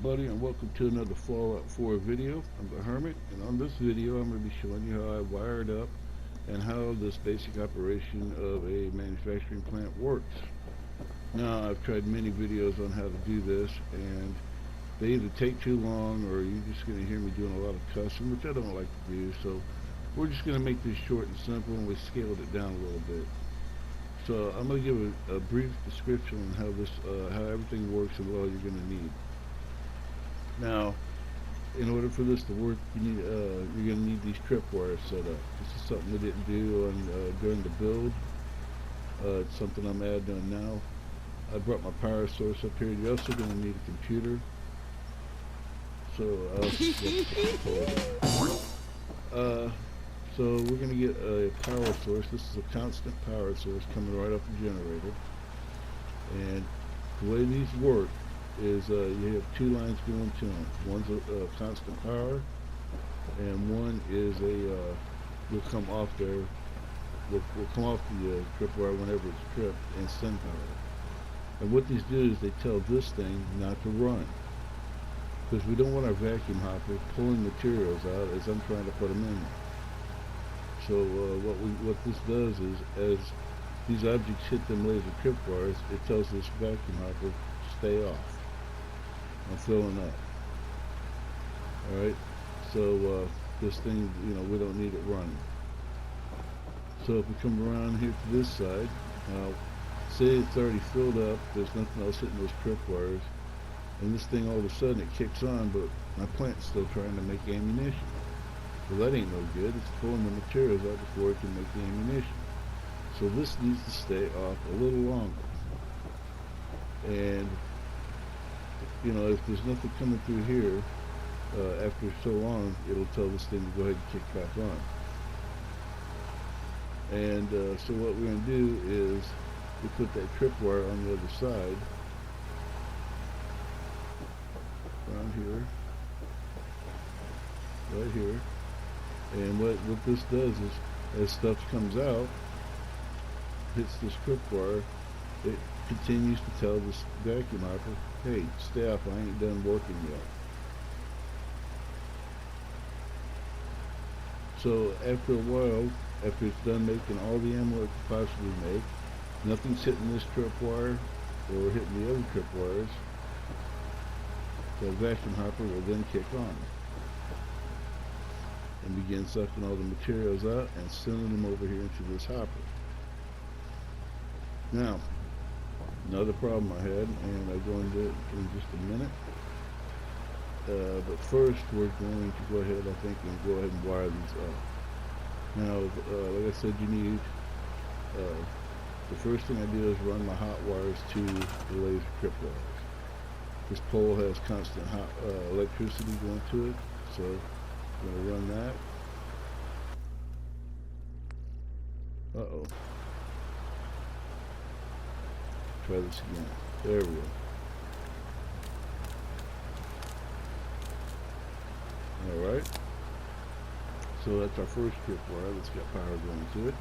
everybody, and welcome to another Fallout 4 video. I'm the Hermit, and on this video I'm going to be showing you how I wired up and how this basic operation of a manufacturing plant works. Now, I've tried many videos on how to do this, and they either take too long or you're just going to hear me doing a lot of cussing, which I don't like to do, so we're just going to make this short and simple, and we scaled it down a little bit. So I'm going to give a brief description on how everything works and what all you're going to need. Now, in order for this to work, you're going to need these tripwires set up. This is something we didn't do during the build. It's something I'm adding on now. I brought my power source up here. You're also going to need a computer. So so we're going to get a power source. This is a constant power source coming right off the generator. And the way these work is you have two lines going to them. One's a constant power, and one is will come off there. Will come off the tripwire whenever it's tripped and send power. And what these do is they tell this thing not to run, because we don't want our vacuum hopper pulling materials out as I'm trying to put them in there. So what this does is, as these objects hit them laser tripwires, it tells this vacuum hopper stay off. I'm filling up. Alright, so this thing, we don't need it running. So if we come around here to this side, say it's already filled up, there's nothing else hitting those tripwires, and this thing all of a sudden it kicks on, but my plant's still trying to make ammunition. Well, that ain't no good. It's pulling the materials out before it can make the ammunition. So this needs to stay off a little longer. And if there's nothing coming through here, after so long, it'll tell this thing to go ahead and kick back on. And so what we're going to do is we put that tripwire on the other side, around here, right here. And what this does is, as stuff comes out, hits this tripwire, it continues to tell this vacuum hopper, hey, stay off, I ain't done working yet. So after a while, after it's done making all the ammo it could possibly make, nothing's hitting this tripwire or hitting the other tripwires, the vacuum hopper will then kick on and begin sucking all the materials out and sending them over here into this hopper. Now, another problem I had, and I'll go into it in just a minute. But first, we're going to go ahead, I think, and go ahead and wire these up. Now, like I said, you need, the first thing I do is run my hot wires to the laser tripwires. This pole has constant hot electricity going to it, so I'm going to run that. Uh-oh. Try this again. There we go. Alright. So that's our first tripwire. Let's get power going to it.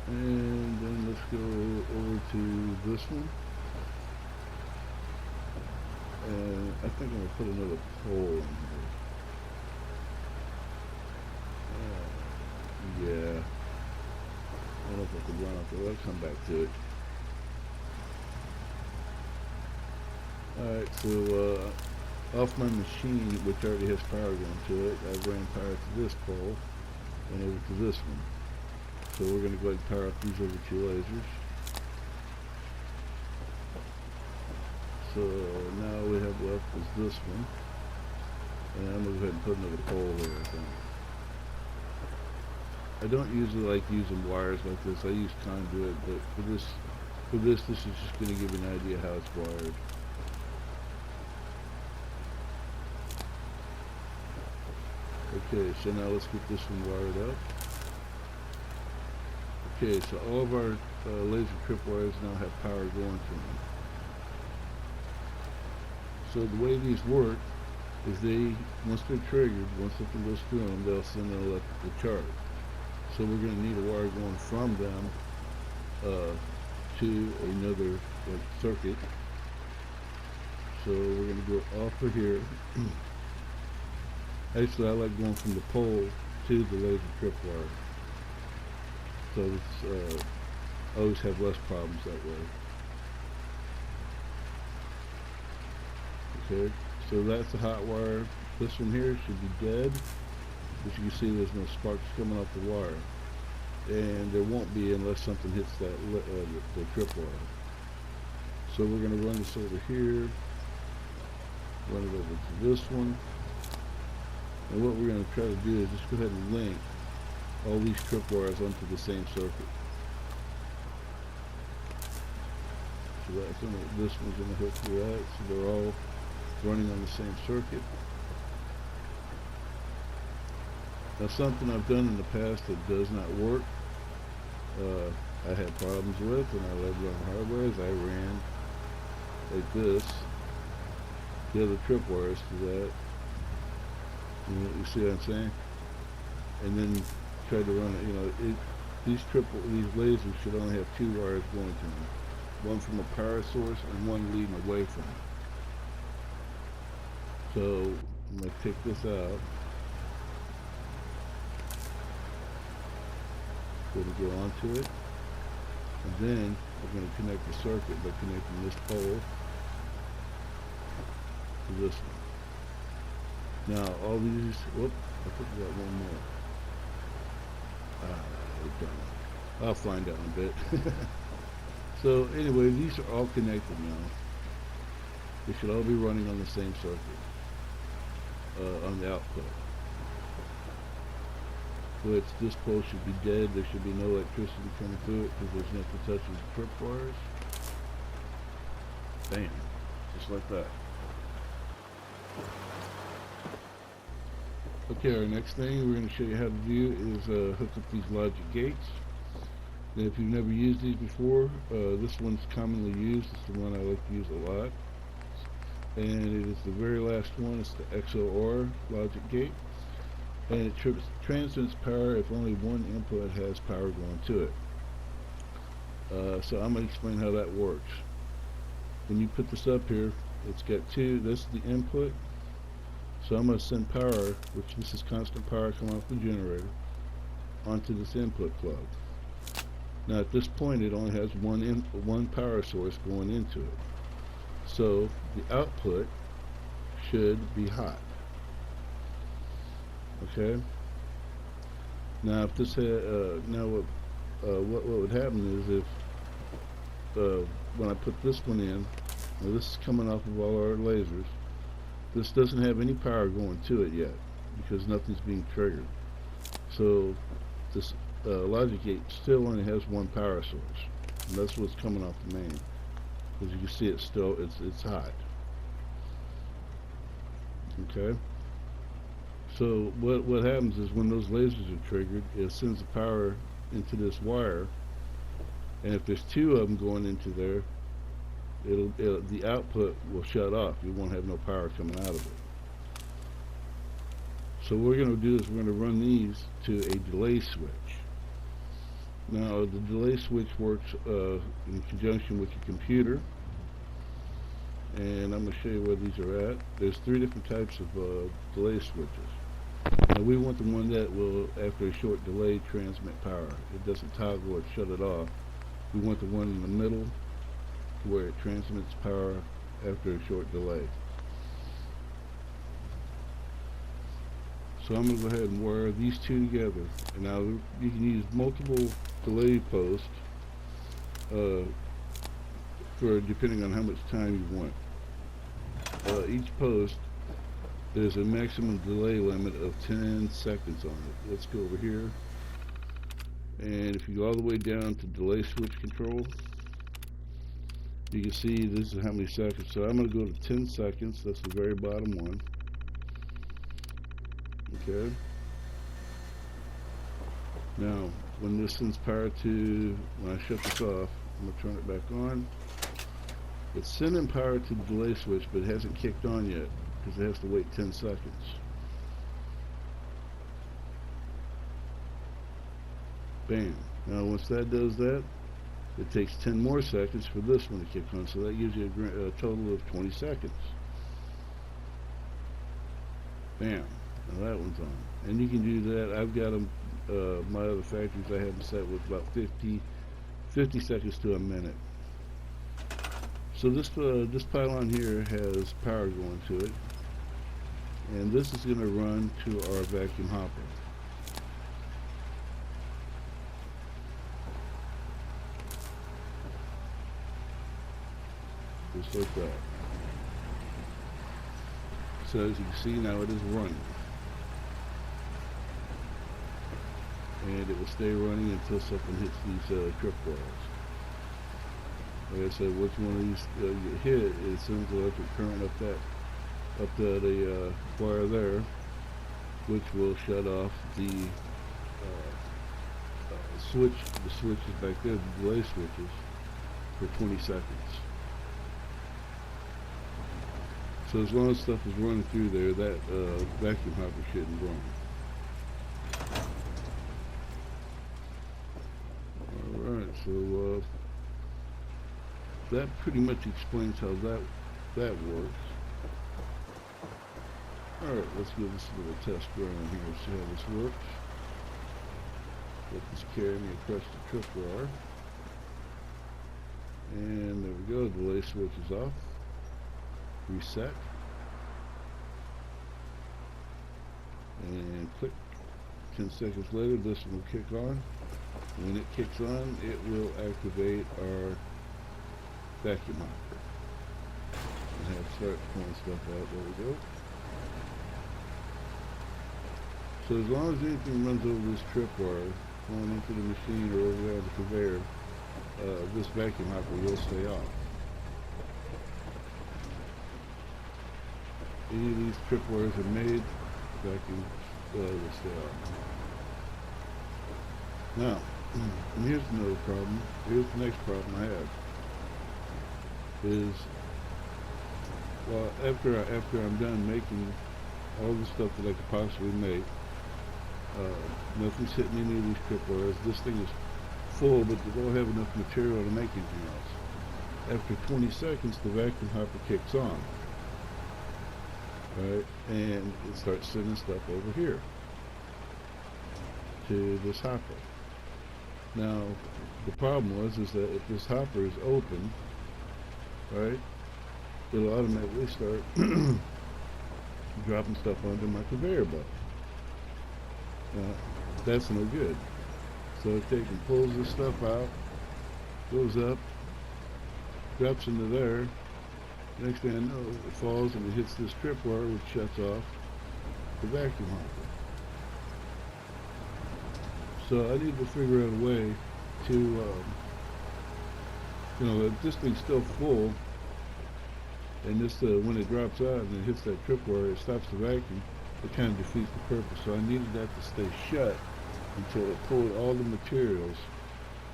And then let's go over to this one. And I think I'm going to put another pole in here. Yeah. I don't know if I can run off there. I'll come back to it. Alright, so off my machine, which already has power going to it, I ran power to this pole and over to this one. So we're going to go ahead and power up these other two lasers. So now we have left is this one. And I'm going to go ahead and put another pole there, I think. I don't usually like using wires like this. I use conduit, but for this is just going to give you an idea how it's wired. Okay, so now let's get this one wired up. Okay, so all of our laser tripwires now have power going to them. So the way these work is once they're triggered, once something goes through them, they'll send an electrical charge. So we're going to need a wire going from them to another circuit. So we're going to go off of here. Actually, I like going from the pole to the laser tripwire. So it's always have less problems that way. Okay, so that's the hot wire. This one here should be dead. As you can see, there's no sparks coming off the wire, and there won't be unless something hits that the tripwire. So we're going to run this over here, run it over to this one, and what we're going to try to do is just go ahead and link all these tripwires onto the same circuit. So that's this one's going to hook to that, so they're all running on the same circuit. Now, something I've done in the past that does not work, I had problems with, and I learned on hardware, is I ran like this, the other tripwires to that. You see what I'm saying? And then tried to run it. These lasers should only have two wires going to them, one from a power source and one leading away from it. So I'm going to take this out. Going to go onto it, and then we're going to connect the circuit by connecting this pole to this one. Now all these, whoop, I think we got one more. I'll find out in a bit. So anyway, these are all connected now. They should all be running on the same circuit, on the output. Which this pole should be dead. There should be no electricity coming through it because there's nothing touching the tripwires. Bam, just like that. Okay, our next thing we're going to show you how to do is hook up these logic gates. And if you've never used these before, this one's commonly used. It's the one I like to use a lot. And it is the very last one. It's the XOR logic gate. And it transmits power if only one input has power going to it. So I'm going to explain how that works. When you put this up here, it's got two. This is the input. So I'm going to send power, which this is constant power coming off the generator, onto this input plug. Now at this point, it only has one power source going into it. So the output should be hot. Okay. Now, if this what would happen is if when I put this one in, now this is coming off of all our lasers. This doesn't have any power going to it yet because nothing's being triggered. So this logic gate still only has one power source, and that's what's coming off the main. As you can see, it's hot. Okay. So what happens is when those lasers are triggered, it sends the power into this wire, and if there's two of them going into there, the output will shut off. You won't have no power coming out of it. So what we're going to do is we're going to run these to a delay switch. Now the delay switch works in conjunction with your computer, and I'm going to show you where these are at. There's three different types of delay switches. Now we want the one that will, after a short delay, transmit power. It doesn't toggle or shut it off. We want the one in the middle where it transmits power after a short delay. So I'm going to go ahead and wire these two together. And now you can use multiple delay posts for depending on how much time you want. Each post, there's a maximum delay limit of 10 seconds on it. Let's go over here. And if you go all the way down to delay switch control, you can see this is how many seconds. So I'm going to go to 10 seconds. That's the very bottom one. Okay. Now, when this sends power to, when I shut this off, I'm going to turn it back on. It's sending power to the delay switch, but it hasn't kicked on yet because it has to wait 10 seconds. Bam. Now, once that does that, It takes 10 more seconds for this one to kick on, so that gives you a total of 20 seconds. Bam. Now that one's on. And you can do that. I've got them, my other factories I have them set with about 50 seconds to a minute. So this pylon here has power going to it. And this is going to run to our vacuum hopper. Just like that. So as you can see now, it is running. And it will stay running until something hits these tripwires. Like I said, once one of these get hit, it sends electric current up the wire there, which will shut off the switch. The switches back there, the delay switches, for 20 seconds. So as long as stuff is running through there, that vacuum hopper shouldn't run. Alright, so that pretty much explains how that works. Alright, let's give this a little test run here, see how this works. Let this carry me across the tripwire. And there we go, delay switch is off. Reset. And click. 10 seconds later, this one will kick on. When it kicks on, it will activate our vacuum hopper. And have start pulling stuff out. There we go. So as long as anything runs over this tripwire, going into the machine or over there on the conveyor, this vacuum hopper will stay off. Any of these tripwires are made, vacuum will stay off. Now, and here's another problem. Here's the next problem I have. Is, well, after I'm done making all the stuff that I could possibly make, nothing's hitting any of these tripwires. This thing is full, but they don't have enough material to make anything else. After 20 seconds, the vacuum hopper kicks on. Right, and it starts sending stuff over here to this hopper. Now, the problem is that if this hopper is open, right, it'll automatically start dropping stuff onto my conveyor belt. That's no good. So it takes and pulls this stuff out, goes up, drops into there. Next thing I know, it falls and it hits this tripwire, which shuts off the vacuum hopper. So I need to figure out a way to, if this thing's still full, and this, when it drops out and it hits that tripwire, it stops the vacuum, it kind of defeats the purpose. So I needed that to stay shut until it pulled all the materials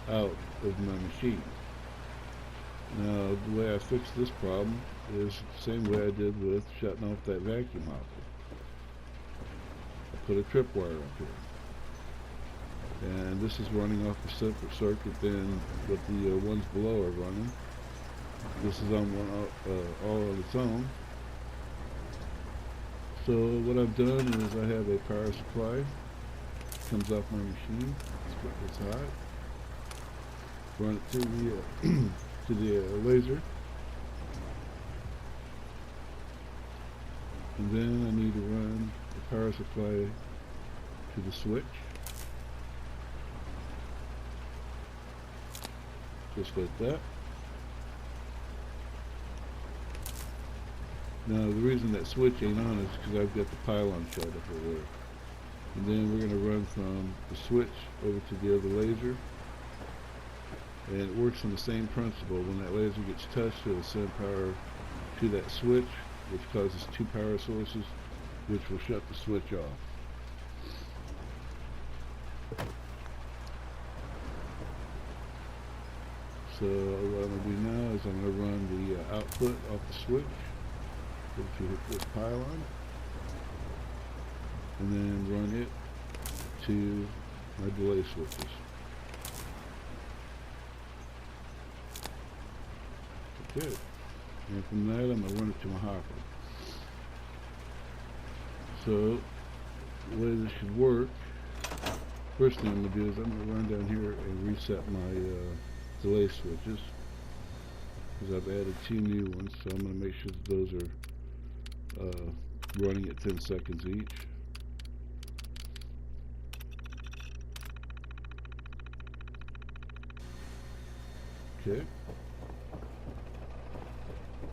out of my machine. Now, the way I fixed this problem is the same way I did with shutting off that vacuum hopper. I put a tripwire up here. And this is running off a separate circuit than what the ones below are running. This is on one all on its own. So what I've done is I have a power supply. Comes off my machine. It's hot. Run it to the to the laser, and then I need to run the power supply to the switch, just like that. Now the reason that switch ain't on is because I've got the pylon shut up over there. And then we're going to run from the switch over to the other laser. And it works on the same principle. When that laser gets touched, it will send power to that switch, which causes two power sources, which will shut the switch off. So what I'm going to do now is I'm going to run the output off the switch into this pylon, and then run it to my delay switches. Okay. And from that, I'm going to run it to my hopper. So, the way this should work, first thing I'm going to do is I'm going to run down here and reset my delay switches, because I've added 2 new ones, so I'm going to make sure that those are running at 10 seconds each. Okay.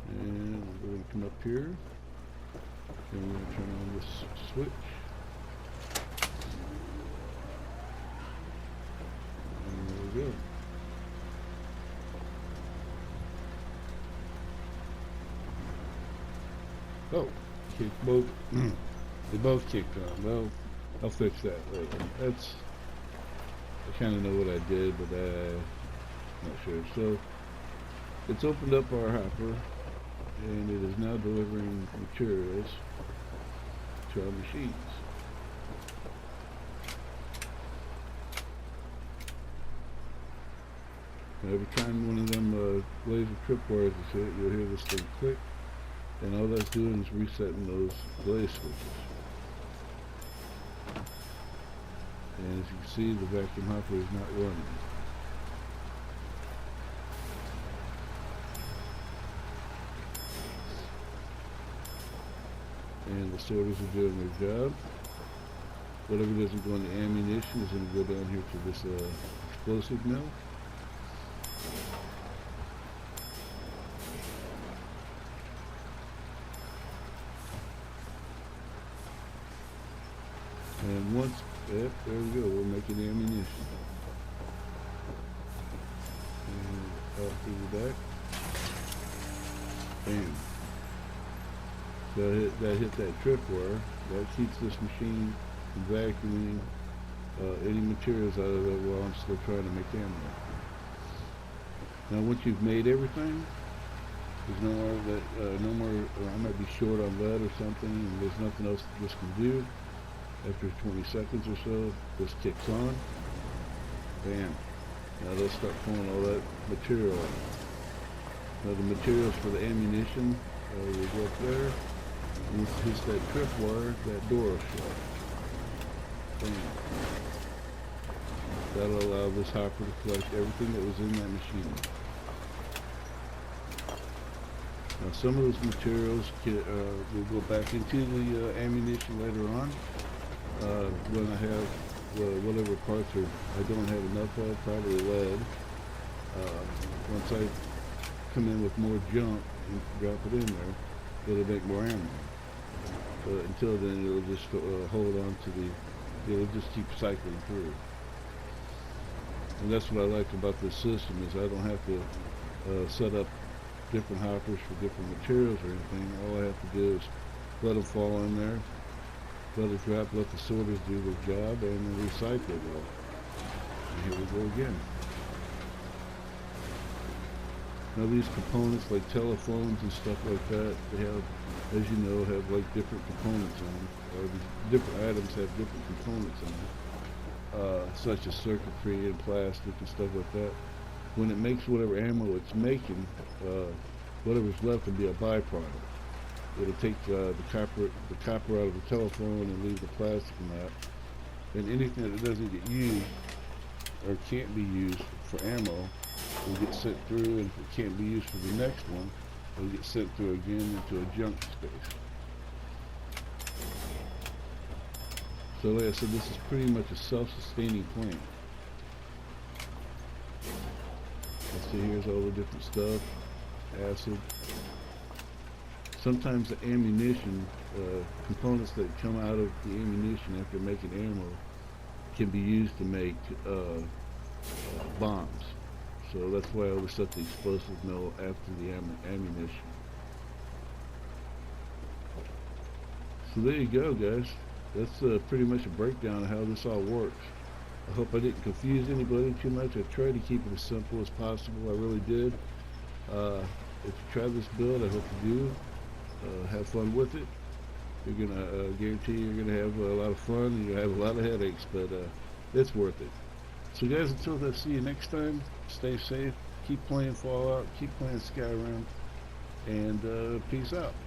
And we're going to come up here, and we're going to turn on this switch. And there we go. Oh, kicked both. They both kicked on. Well, I'll fix that later. I kind of know what I did, but I'm not sure. So, it's opened up our hopper, and it is now delivering materials to our machines. Now, every time one of them laser tripwires is hit, you'll hear this thing click, and all that's doing is resetting those delay switches. And as you can see, the vacuum hopper is not running. And the sorters are doing their job. Whatever doesn't go into ammunition is going to go down here to this explosive mill. And once, yep, there we go, we're making ammunition. And out through the back. Bam. So that hit that tripwire. That keeps this machine from vacuuming any materials out of it while I'm still trying to make ammo. Now once you've made everything, there's no more, I might be short on lead or something, and there's nothing else that this can do. After 20 seconds or so, this kicks on. Bam. Now let's start pulling all that material out. Now the materials for the ammunition will go up there. Once it hits that tripwire, that door will shut. Bam. That'll allow this hopper to collect everything that was in that machine. Now some of those materials will go back into the ammunition later on. When I have whatever parts I don't have enough of, probably lead. Once I come in with more junk and drop it in there, it'll make more ammo. But until then, it'll just hold on to it'll just keep cycling through. And that's what I like about this system, is I don't have to set up different hoppers for different materials or anything. All I have to do is let them fall in there, let it drop, let the sorters do their job, and then recycle it all. And here we go again. Now these components, like telephones and stuff like that, they have, as you know, have like different components on them, or these different items have different components on them, such as circuitry and plastic and stuff like that. When it makes whatever ammo it's making, whatever's left will be a byproduct. It'll take the copper out of the telephone and leave the plastic in that. And anything that doesn't get used or can't be used for ammo will get sent through, and if it can't be used for the next one, it'll get sent through again into a junk space. So like I said, this is pretty much a self-sustaining plant. So here's all the different stuff, acid. Sometimes the ammunition, components that come out of the ammunition after making ammo can be used to make bombs. So that's why I always set the explosive mill after the ammunition. So there you go, guys. That's pretty much a breakdown of how this all works. I hope I didn't confuse anybody too much. I tried to keep it as simple as possible. I really did. If you try this build, I hope you do. Have fun with it. You're gonna guarantee you're gonna have a lot of fun. You're gonna have a lot of headaches, but it's worth it. So guys, until I see you next time, stay safe, keep playing Fallout, keep playing Skyrim, and peace out.